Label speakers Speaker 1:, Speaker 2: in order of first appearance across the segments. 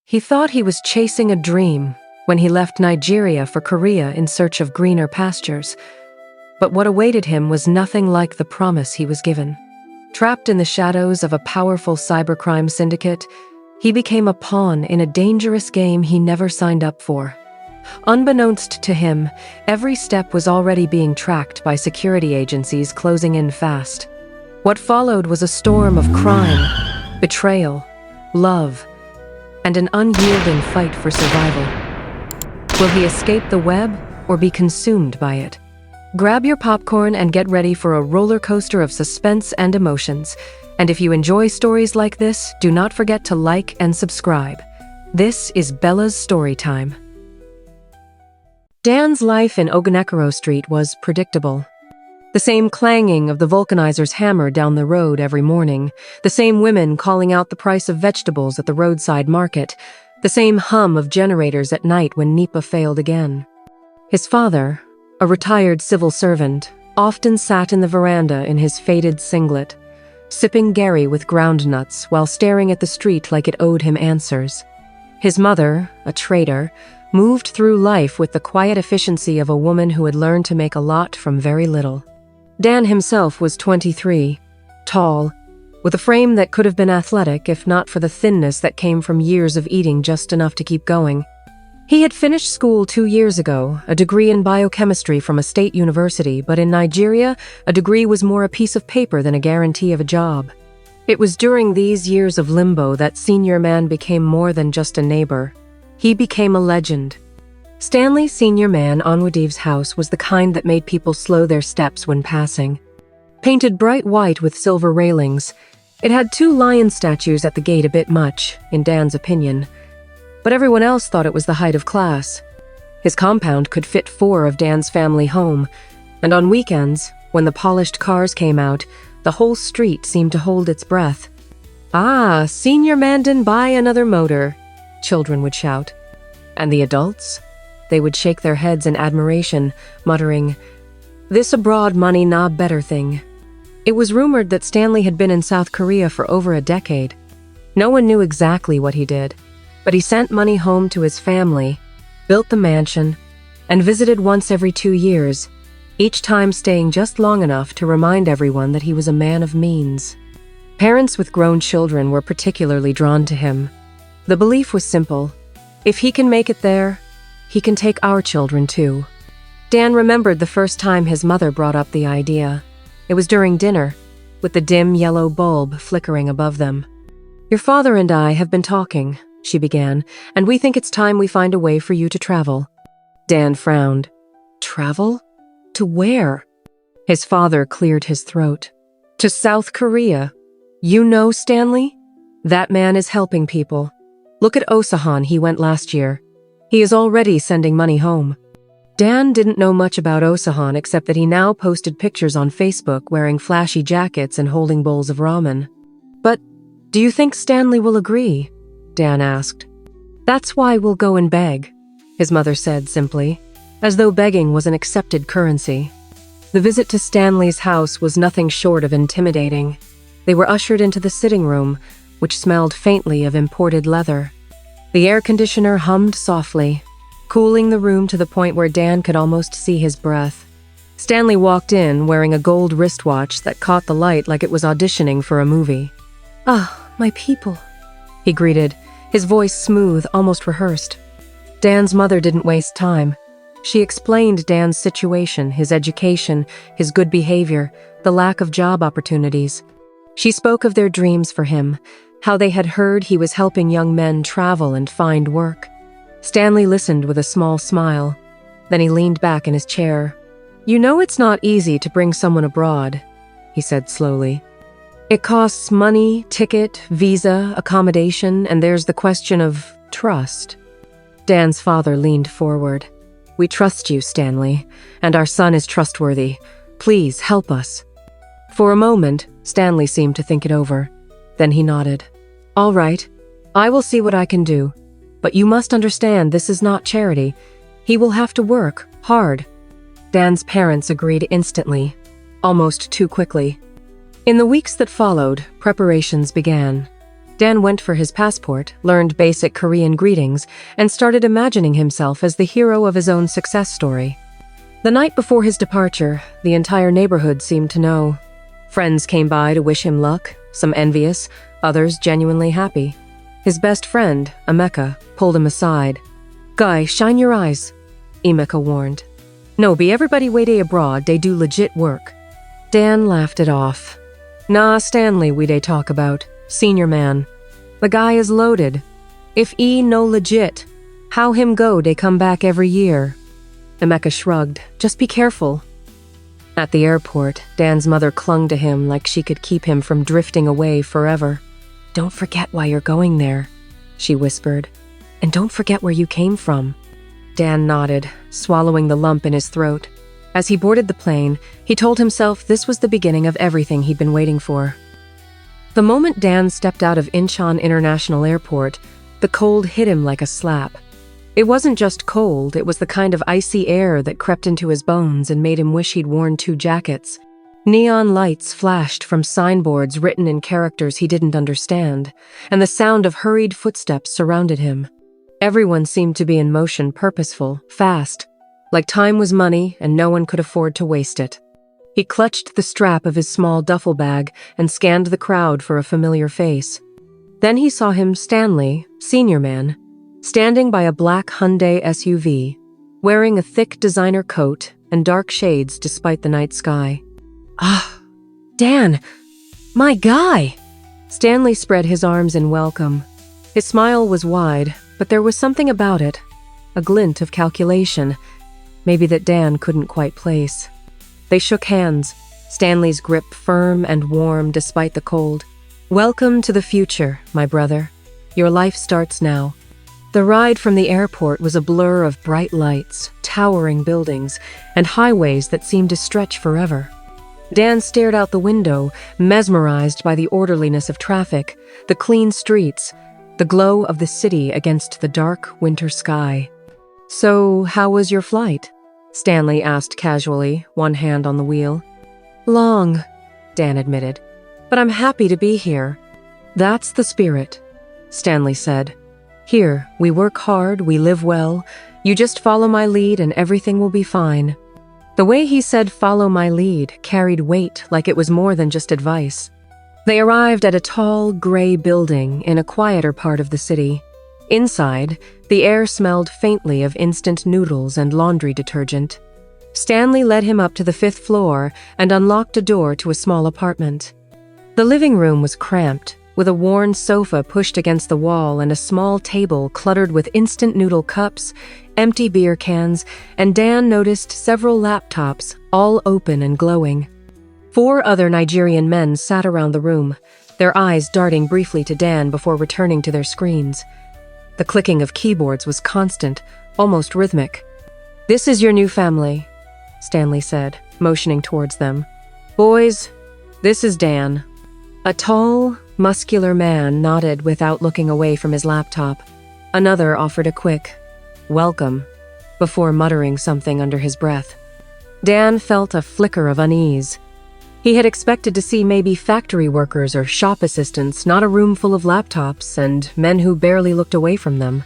Speaker 1: He thought he was chasing a dream when he left Nigeria for Korea in search of greener pastures. But what awaited him was nothing like the promise he was given. Trapped in the shadows of a powerful cybercrime syndicate, he became a pawn in a dangerous game he never signed up for. Unbeknownst to him, every step was already being tracked by security agencies closing in fast. What followed was a storm of crime, betrayal, love, and an unyielding fight for survival. Will he escape the web or be consumed by it? Grab your popcorn and get ready for a roller coaster of suspense and emotions. And if you enjoy stories like this, do not forget to like and subscribe. This is Bella's story time. Dan's life in Ogunekoro Street was predictable. The same clanging of the vulcanizer's hammer down the road every morning, the same women calling out the price of vegetables at the roadside market, the same hum of generators at night when NEPA failed again. His father, a retired civil servant, often sat in the veranda in his faded singlet, sipping Gary with ground nuts while staring at the street like it owed him answers. His mother, a trader, moved through life with the quiet efficiency of a woman who had learned to make a lot from very little. Dan himself was 23, tall, with a frame that could have been athletic if not for the thinness that came from years of eating just enough to keep going. He had finished school 2 years ago, a degree in biochemistry from a state university, but in Nigeria, a degree was more a piece of paper than a guarantee of a job. It was during these years of limbo that Senior Man became more than just a neighbor. He became a legend. Stanley Senior Man Onwudive's house was the kind that made people slow their steps when passing. Painted bright white with silver railings, it had 2 lion statues at the gate a bit much, in Dan's opinion. But everyone else thought it was the height of class. His compound could fit 4 of Dan's family home, and on weekends, when the polished cars came out, the whole street seemed to hold its breath. "Ah, Senior Man didn't buy another motor," children would shout. And the adults? They would shake their heads in admiration, muttering, "This abroad money nah better thing." It was rumored that Stanley had been in South Korea for over a decade. No one knew exactly what he did, but he sent money home to his family, built the mansion, and visited once every 2 years, each time staying just long enough to remind everyone that he was a man of means. Parents with grown children were particularly drawn to him. The belief was simple: if he can make it there, he can take our children too. Dan remembered the first time his mother brought up the idea. It was during dinner, with the dim yellow bulb flickering above them. "Your father and I have been talking," she began, "and we think it's time we find a way for you to travel." Dan frowned. Travel? To where? His father cleared his throat. "To South Korea. You know Stanley? That man is helping people. Look at Osahan, he went last year. He is already sending money home." Dan didn't know much about Osahan except that he now posted pictures on Facebook wearing flashy jackets and holding bowls of ramen. "But do you think Stanley will agree?" Dan asked. "That's why we'll go and beg," his mother said simply, as though begging was an accepted currency. The visit to Stanley's house was nothing short of intimidating. They were ushered into the sitting room, which smelled faintly of imported leather. The air conditioner hummed softly, cooling the room to the point where Dan could almost see his breath. Stanley walked in wearing a gold wristwatch that caught the light like it was auditioning for a movie. "Ah, my people," he greeted, his voice smooth, almost rehearsed. Dan's mother didn't waste time. She explained Dan's situation, his education, his good behavior, the lack of job opportunities. She spoke of their dreams for him, how they had heard he was helping young men travel and find work. Stanley listened with a small smile. Then he leaned back in his chair. "You know it's not easy to bring someone abroad," he said slowly. "It costs money, ticket, visa, accommodation, and there's the question of trust." Dan's father leaned forward. "We trust you, Stanley, and our son is trustworthy. Please help us." For a moment, Stanley seemed to think it over. Then he nodded. "All right, I will see what I can do. But you must understand this is not charity. He will have to work hard." Dan's parents agreed instantly, almost too quickly. In the weeks that followed, preparations began. Dan went for his passport, learned basic Korean greetings, and started imagining himself as the hero of his own success story. The night before his departure, the entire neighborhood seemed to know. Friends came by to wish him luck, some envious, others genuinely happy. His best friend, Emeka, pulled him aside. "Guy, shine your eyes," Emeka warned. "No, be everybody way day abroad, they do legit work." Dan laughed it off. "Nah, Stanley we dey talk about, senior man. The guy is loaded. If no legit, how him go dey come back every year?" Emeka shrugged. "Just be careful." At the airport, Dan's mother clung to him like she could keep him from drifting away forever. "Don't forget why you're going there," she whispered. "And don't forget where you came from." Dan nodded, swallowing the lump in his throat. As he boarded the plane, he told himself this was the beginning of everything he'd been waiting for. The moment Dan stepped out of Incheon International Airport, the cold hit him like a slap. It wasn't just cold, it was the kind of icy air that crept into his bones and made him wish he'd worn 2 jackets. Neon lights flashed from signboards written in characters he didn't understand, and the sound of hurried footsteps surrounded him. Everyone seemed to be in motion, purposeful, fast, like time was money and no one could afford to waste it. He clutched the strap of his small duffel bag and scanned the crowd for a familiar face. Then he saw him, Stanley, senior man, standing by a black Hyundai SUV, wearing a thick designer coat and dark shades despite the night sky. "Ah, Dan, my guy!" Stanley spread his arms in welcome. His smile was wide, but there was something about it, a glint of calculation, maybe that Dan couldn't quite place. They shook hands, Stanley's grip firm and warm despite the cold. "Welcome to the future, my brother. Your life starts now." The ride from the airport was a blur of bright lights, towering buildings, and highways that seemed to stretch forever. Dan stared out the window, mesmerized by the orderliness of traffic, the clean streets, the glow of the city against the dark winter sky. "So, how was your flight?" Stanley asked casually, one hand on the wheel. "Long," Dan admitted, "but I'm happy to be here." "That's the spirit," Stanley said. "Here, we work hard, we live well. You just follow my lead and everything will be fine." The way he said "follow my lead" carried weight like it was more than just advice. They arrived at a tall, gray building in a quieter part of the city. Inside, the air smelled faintly of instant noodles and laundry detergent. Stanley led him up to the 5th floor and unlocked a door to a small apartment. The living room was cramped, with a worn sofa pushed against the wall and a small table cluttered with instant noodle cups, empty beer cans, and Dan noticed several laptops, all open and glowing. 4 other Nigerian men sat around the room, their eyes darting briefly to Dan before returning to their screens. The clicking of keyboards was constant, almost rhythmic. "This is your new family," Stanley said, motioning towards them. "Boys, this is Dan." A tall, muscular man nodded without looking away from his laptop. Another offered a quick, "Welcome," before muttering something under his breath. Dan felt a flicker of unease. He had expected to see maybe factory workers or shop assistants, not a room full of laptops and men who barely looked away from them.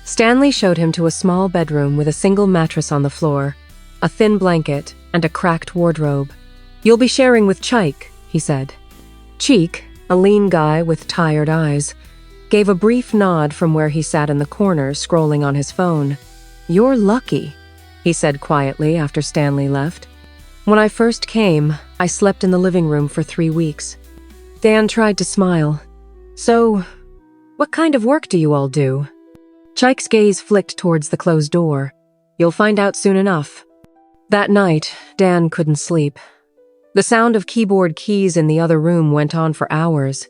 Speaker 1: Stanley showed him to a small bedroom with a single mattress on the floor, a thin blanket, and a cracked wardrobe. "You'll be sharing with Chike," he said. Cheek, a lean guy with tired eyes, gave a brief nod from where he sat in the corner, scrolling on his phone. "You're lucky," he said quietly after Stanley left. "When I first came, I slept in the living room for 3 weeks." Dan tried to smile. "So, what kind of work do you all do?" Chike's gaze flicked towards the closed door. "You'll find out soon enough." That night, Dan couldn't sleep. The sound of keyboard keys in the other room went on for hours.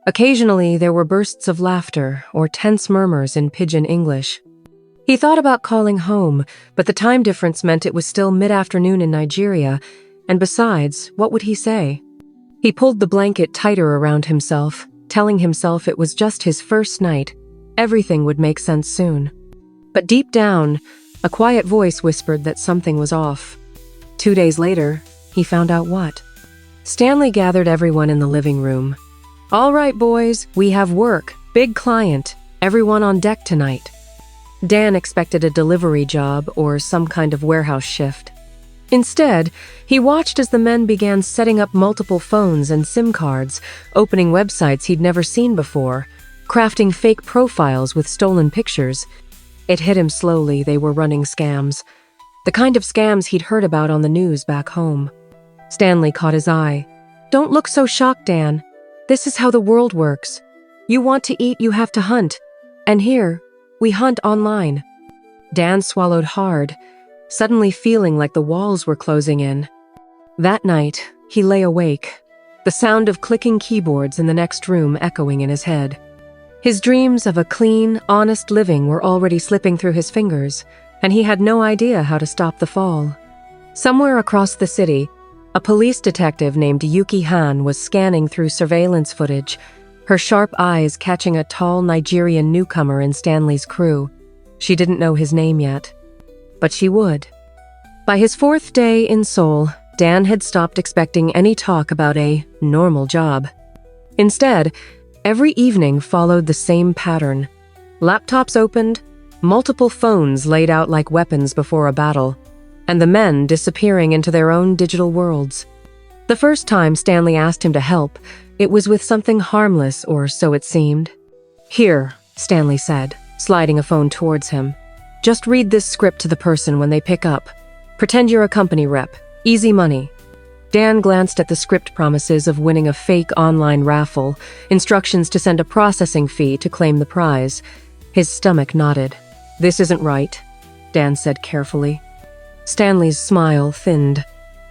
Speaker 1: Occasionally, there were bursts of laughter or tense murmurs in pidgin English. He thought about calling home, but the time difference meant it was still mid-afternoon in Nigeria, and besides, what would he say? He pulled the blanket tighter around himself, telling himself it was just his first night. Everything would make sense soon. But deep down, a quiet voice whispered that something was off. 2 days later, he found out what. Stanley gathered everyone in the living room. "All right, boys, we have work. Big client. Everyone on deck tonight." Dan expected a delivery job or some kind of warehouse shift. Instead, he watched as the men began setting up multiple phones and SIM cards, opening websites he'd never seen before, crafting fake profiles with stolen pictures. It hit him slowly they were running scams. The kind of scams he'd heard about on the news back home. Stanley caught his eye. "Don't look so shocked, Dan. This is how the world works. You want to eat, you have to hunt. And here, we hunt online." Dan swallowed hard, suddenly feeling like the walls were closing in. That night, he lay awake, the sound of clicking keyboards in the next room echoing in his head. His dreams of a clean, honest living were already slipping through his fingers, and he had no idea how to stop the fall. Somewhere across the city, a police detective named Yuki Han was scanning through surveillance footage, her sharp eyes catching a tall Nigerian newcomer in Stanley's crew. She didn't know his name yet, but she would. By his 4th day in Seoul, Dan had stopped expecting any talk about a normal job. Instead, every evening followed the same pattern. Laptops opened, multiple phones laid out like weapons before a battle, and the men disappearing into their own digital worlds. The first time Stanley asked him to help, it was with something harmless, or so it seemed. "Here," Stanley said, sliding a phone towards him. "Just read this script to the person when they pick up. Pretend you're a company rep. Easy money." Dan glanced at the script promises of winning a fake online raffle, instructions to send a processing fee to claim the prize. His stomach knotted. "This isn't right," Dan said carefully. Stanley's smile thinned.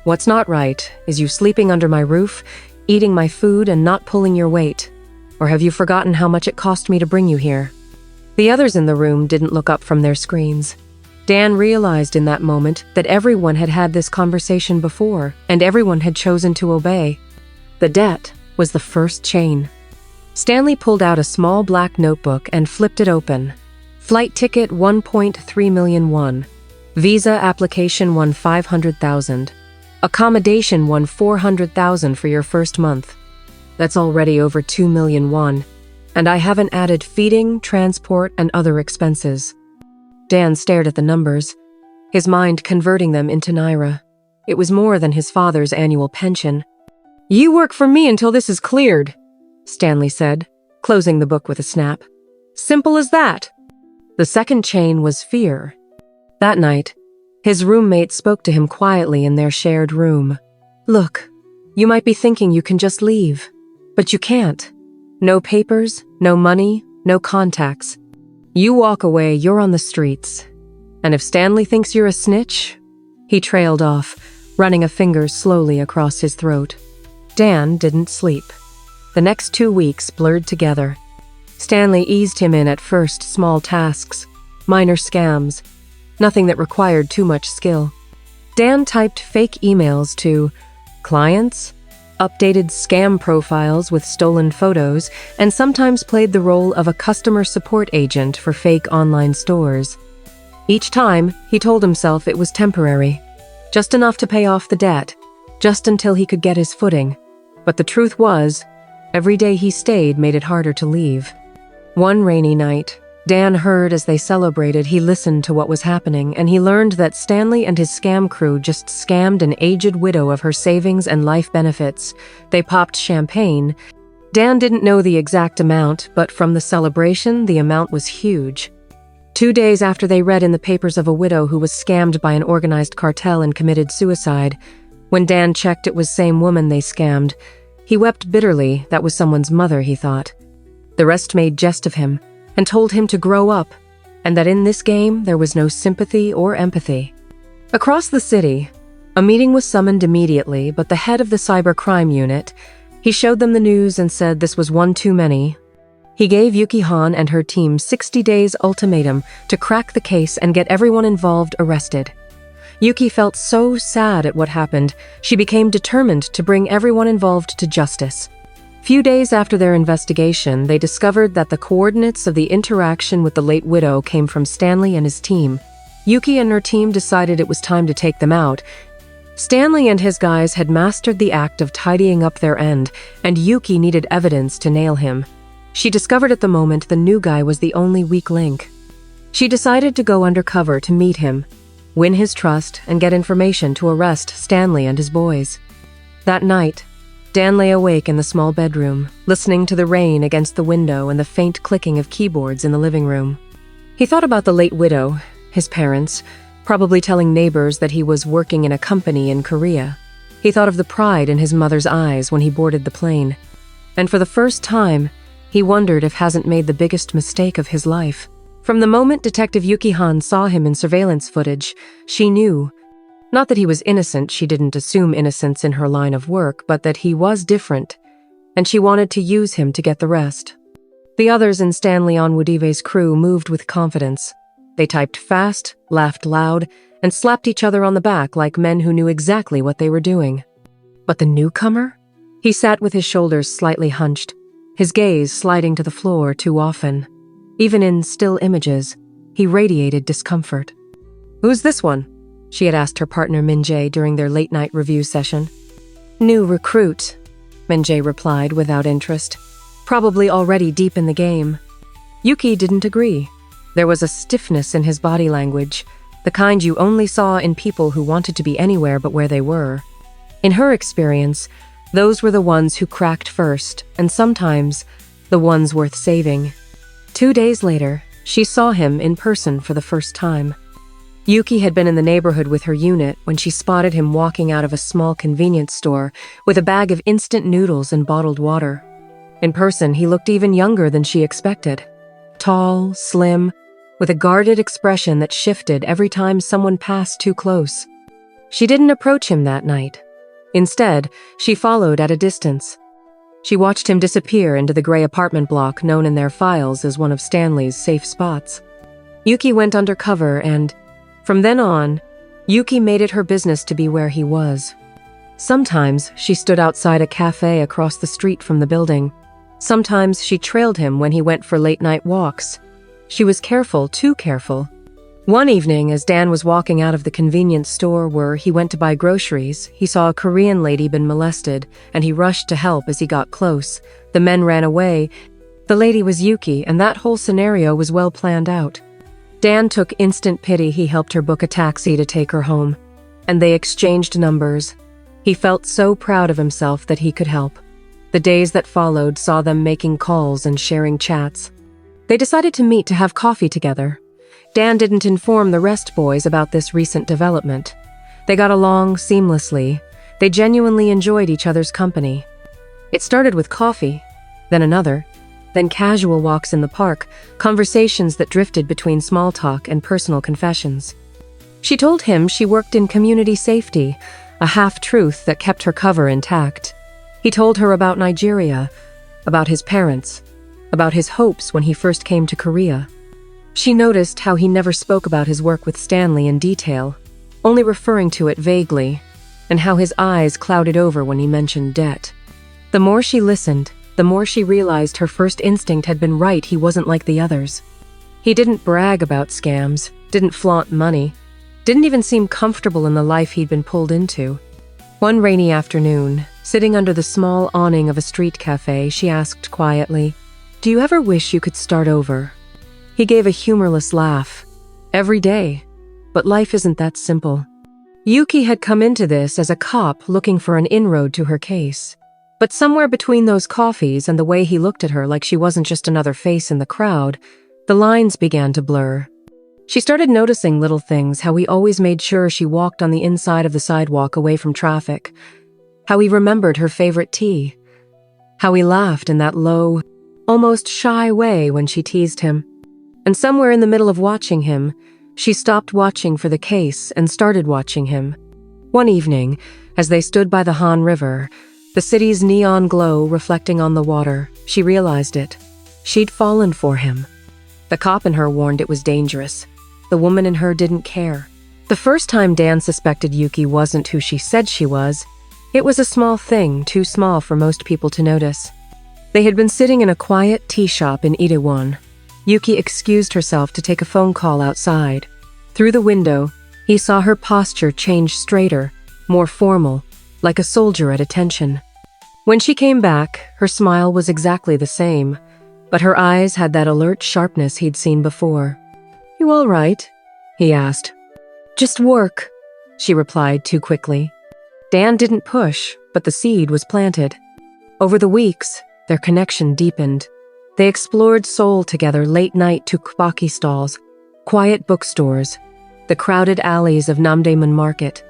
Speaker 1: "What's not right is you sleeping under my roof, eating my food, and not pulling your weight. Or have you forgotten how much it cost me to bring you here?" The others in the room didn't look up from their screens. Dan realized in that moment that everyone had had this conversation before, and everyone had chosen to obey. The debt was the first chain. Stanley pulled out a small black notebook and flipped it open. Flight ticket 1.3 million won. Visa application won 500,000. Accommodation won 400,000 for your first month. That's already over 2 million won. And I haven't added feeding, transport, and other expenses. Dan stared at the numbers, his mind converting them into naira. It was more than his father's annual pension. "You work for me until this is cleared," Stanley said, closing the book with a snap. "Simple as that." The second chain was fear. That night, his roommate spoke to him quietly in their shared room. "Look, you might be thinking you can just leave, but you can't. No papers, no money, no contacts. You walk away, you're on the streets. And if Stanley thinks you're a snitch..." He trailed off, running a finger slowly across his throat. Dan didn't sleep. The next 2 weeks blurred together. Stanley eased him in at first small tasks, minor scams, nothing that required too much skill. Dan typed fake emails to clients, updated scam profiles with stolen photos, and sometimes played the role of a customer support agent for fake online stores. Each time, he told himself it was temporary, just enough to pay off the debt, just until he could get his footing. But the truth was, every day he stayed made it harder to leave. One rainy night, Dan heard as they celebrated, he listened to what was happening, and he learned that Stanley and his scam crew just scammed an aged widow of her savings and life benefits. They popped champagne. Dan didn't know the exact amount, but from the celebration, the amount was huge. 2 days after they read in the papers of a widow who was scammed by an organized cartel and committed suicide, when Dan checked it was same woman they scammed, he wept bitterly. That was someone's mother, he thought. The rest made jest of him and told him to grow up, and that in this game there was no sympathy or empathy. Across the city, a meeting was summoned immediately, but the head of the cybercrime unit, he showed them the news and said this was one too many. He gave Yuki Han and her team 60 days ultimatum to crack the case and get everyone involved arrested. Yuki felt so sad at what happened, she became determined to bring everyone involved to justice. Few days after their investigation, they discovered that the coordinates of the interaction with the late widow came from Stanley and his team. Yuki and her team decided it was time to take them out. Stanley and his guys had mastered the act of tidying up their end, and Yuki needed evidence to nail him. She discovered at the moment the new guy was the only weak link. She decided to go undercover to meet him, win his trust, and get information to arrest Stanley and his boys. That night, Dan lay awake in the small bedroom, listening to the rain against the window and the faint clicking of keyboards in the living room. He thought about the late widow, his parents, probably telling neighbors that he was working in a company in Korea. He thought of the pride in his mother's eyes when he boarded the plane. And for the first time, he wondered if hasn't made the biggest mistake of his life. From the moment Detective Yuki Han saw him in surveillance footage, she knew. Not that he was innocent, she didn't assume innocence in her line of work, but that he was different, and she wanted to use him to get the rest. The others in Stanley Onwudive's crew moved with confidence. They typed fast, laughed loud, and slapped each other on the back like men who knew exactly what they were doing. But the newcomer? He sat with his shoulders slightly hunched, his gaze sliding to the floor too often. Even in still images, he radiated discomfort. "Who's this one?" she had asked her partner Min-jae during their late-night review session. "New recruit," Min-jae replied without interest, probably already deep in the game. Yuki didn't agree. There was a stiffness in his body language, the kind you only saw in people who wanted to be anywhere but where they were. In her experience, those were the ones who cracked first, and sometimes the ones worth saving. 2 days later, she saw him in person for the first time. Yuki had been in the neighborhood with her unit when she spotted him walking out of a small convenience store with a bag of instant noodles and bottled water. In person, he looked even younger than she expected. Tall, slim, with a guarded expression that shifted every time someone passed too close. She didn't approach him that night. Instead, she followed at a distance. She watched him disappear into the gray apartment block known in their files as one of Stanley's safe spots. Yuki went undercover and, from then on, Yuki made it her business to be where he was. Sometimes she stood outside a cafe across the street from the building. Sometimes she trailed him when he went for late-night walks. She was careful, too careful. One evening, as Dan was walking out of the convenience store where he went to buy groceries, he saw a Korean lady been molested, and he rushed to help as he got close. The men ran away. The lady was Yuki, and that whole scenario was well planned out. Dan took instant pity. He helped her book a taxi to take her home, and they exchanged numbers. He felt so proud of himself that he could help. The days that followed saw them making calls and sharing chats. They decided to meet to have coffee together. Dan didn't inform the rest boys about this recent development. They got along seamlessly. They genuinely enjoyed each other's company. It started with coffee, then another, then casual walks in the park, conversations that drifted between small talk and personal confessions. She told him she worked in community safety, a half-truth that kept her cover intact. He told her about Nigeria, about his parents, about his hopes when he first came to Korea. She noticed how he never spoke about his work with Stanley in detail, only referring to it vaguely, and how his eyes clouded over when he mentioned debt. The more she listened, the more she realized her first instinct had been right. He wasn't like the others. He didn't brag about scams, didn't flaunt money, didn't even seem comfortable in the life he'd been pulled into. One rainy afternoon, sitting under the small awning of a street cafe, she asked quietly, "Do you ever wish you could start over?" He gave a humorless laugh. "Every day. But life isn't that simple." Yuki had come into this as a cop looking for an inroad to her case. But somewhere between those coffees and the way he looked at her like she wasn't just another face in the crowd, the lines began to blur. She started noticing little things, how he always made sure she walked on the inside of the sidewalk away from traffic, how he remembered her favorite tea, how he laughed in that low, almost shy way when she teased him. And somewhere in the middle of watching him, she stopped watching for the case and started watching him. One evening, as they stood by the Han River, the city's neon glow reflecting on the water, she realized it. She'd fallen for him. The cop in her warned it was dangerous. The woman in her didn't care. The first time Dan suspected Yuki wasn't who she said she was, it was a small thing, too small for most people to notice. They had been sitting in a quiet tea shop in Itaewon. Yuki excused herself to take a phone call outside. Through the window, he saw her posture change straighter, more formal, like a soldier at attention. When she came back, her smile was exactly the same, but her eyes had that alert sharpness he'd seen before. "You all right?" he asked. "Just work," she replied too quickly. Dan didn't push, but the seed was planted. Over the weeks, their connection deepened. They explored Seoul together, late-night tteokbokki stalls, quiet bookstores, the crowded alleys of Namdaemun Market.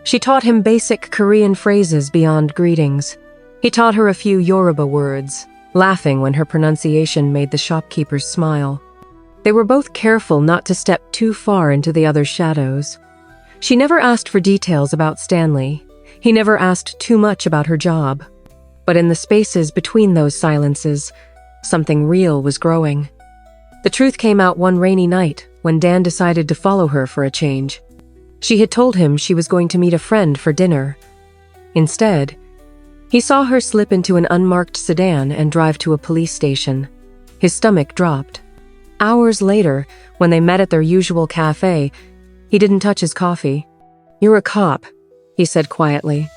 Speaker 1: She taught him basic Korean phrases beyond greetings. He taught her a few Yoruba words, laughing when her pronunciation made the shopkeepers smile. They were both careful not to step too far into the other's shadows. She never asked for details about Stanley. He never asked too much about her job. But in the spaces between those silences, something real was growing. The truth came out one rainy night when Dan decided to follow her for a change. She had told him she was going to meet a friend for dinner. Instead, he saw her slip into an unmarked sedan and drive to a police station. His stomach dropped. Hours later, when they met at their usual cafe, he didn't touch his coffee. "You're a cop," he said quietly.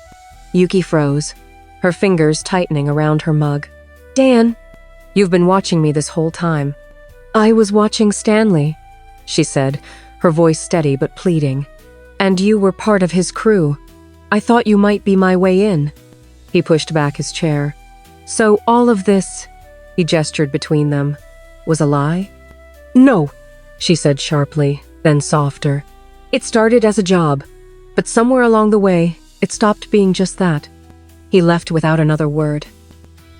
Speaker 1: Yuki froze, her fingers tightening around her mug. "Dan, you've been watching me this whole time." "I was watching Stanley," she said, her voice steady but pleading. "And you were part of his crew. I thought you might be my way in." He pushed back his chair. "So all of this," he gestured between them, "was a lie?" "No," she said sharply, then softer. "It started as a job, but somewhere along the way, it stopped being just that." He left without another word.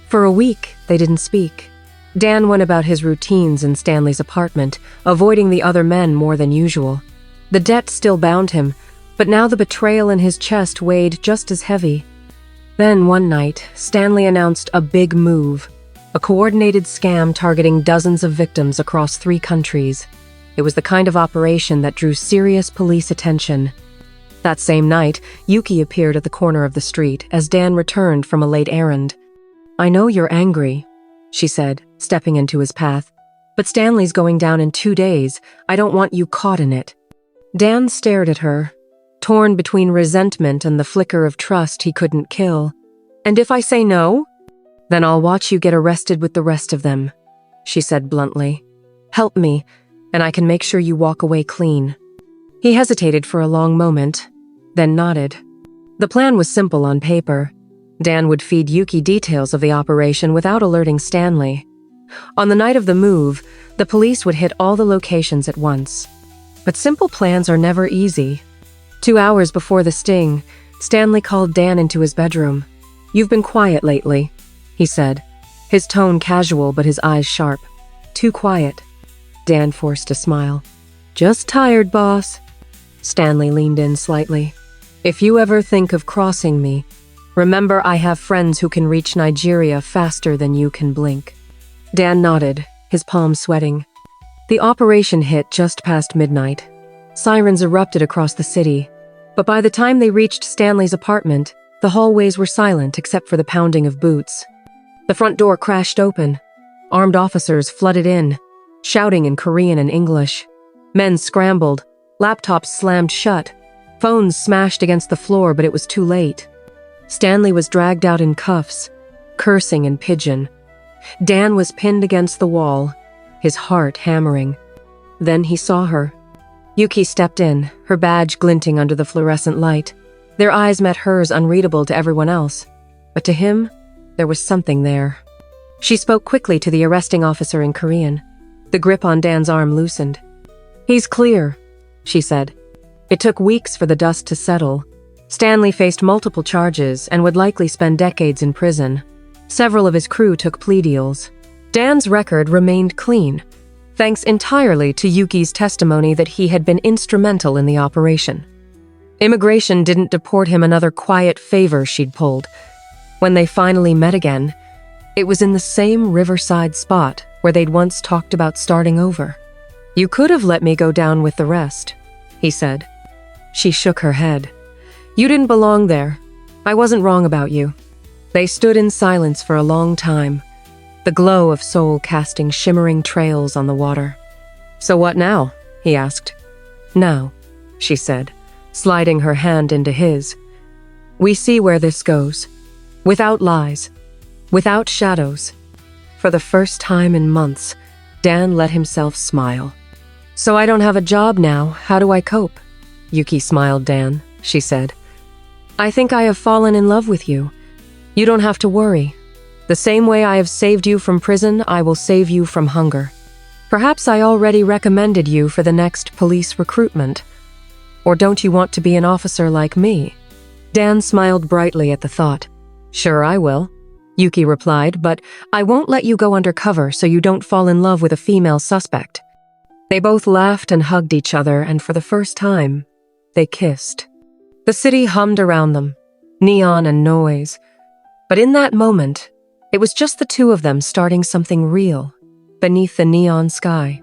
Speaker 1: For a week, they didn't speak. Dan went about his routines in Stanley's apartment, avoiding the other men more than usual. The debt still bound him, but now the betrayal in his chest weighed just as heavy. Then one night, Stanley announced a big move, a coordinated scam targeting dozens of victims across 3 countries. It was the kind of operation that drew serious police attention. That same night, Yuki appeared at the corner of the street as Dan returned from a late errand. "I know you're angry," she said, stepping into his path. "But Stanley's going down in 2 days. I don't want you caught in it." Dan stared at her, torn between resentment and the flicker of trust he couldn't kill. "And if I say no? Then I'll watch you get arrested with the rest of them," she said bluntly. "Help me, and I can make sure you walk away clean." He hesitated for a long moment, then nodded. The plan was simple on paper. Dan would feed Yuki details of the operation without alerting Stanley. On the night of the move, the police would hit all the locations at once. But simple plans are never easy. 2 hours before the sting, Stanley called Dan into his bedroom. "You've been quiet lately," he said, his tone casual but his eyes sharp. "Too quiet." Dan forced a smile. "Just tired, boss." Stanley leaned in slightly. "If you ever think of crossing me, remember I have friends who can reach Nigeria faster than you can blink." Dan nodded, his palms sweating. The operation hit just past midnight. Sirens erupted across the city, but by the time they reached Stanley's apartment, the hallways were silent except for the pounding of boots. The front door crashed open. Armed officers flooded in, shouting in Korean and English. Men scrambled, laptops slammed shut, phones smashed against the floor, but it was too late. Stanley was dragged out in cuffs, cursing in pidgin. Dan was pinned against the wall, his heart hammering. Then he saw her. Yuki stepped in, her badge glinting under the fluorescent light. Their eyes met hers, unreadable to everyone else. But to him, there was something there. She spoke quickly to the arresting officer in Korean. The grip on Dan's arm loosened. "He's clear," she said. It took weeks for the dust to settle. Stanley faced multiple charges and would likely spend decades in prison. Several of his crew took plea deals. Dan's record remained clean, thanks entirely to Yuki's testimony that he had been instrumental in the operation. Immigration didn't deport him another quiet favor she'd pulled. When they finally met again, it was in the same riverside spot where they'd once talked about starting over. "You could have let me go down with the rest," he said. She shook her head. "You didn't belong there. I wasn't wrong about you." They stood in silence for a long time, the glow of Seoul casting shimmering trails on the water. "So what now?" he asked. "Now," she said, sliding her hand into his. We see where this goes. Without lies. Without shadows. For the first time in months, Dan let himself smile. So I don't have a job now. How do I cope? Yuki smiled, Dan, she said. I think I have fallen in love with you. You don't have to worry. The same way I have saved you from prison, I will save you from hunger. Perhaps I already recommended you for the next police recruitment. Or don't you want to be an officer like me? Dan smiled brightly at the thought. Sure, I will, Yuki replied, but I won't let you go undercover so you don't fall in love with a female suspect. They both laughed and hugged each other, and for the first time, they kissed. The city hummed around them, neon and noise. But in that moment, it was just the two of them starting something real beneath the neon sky.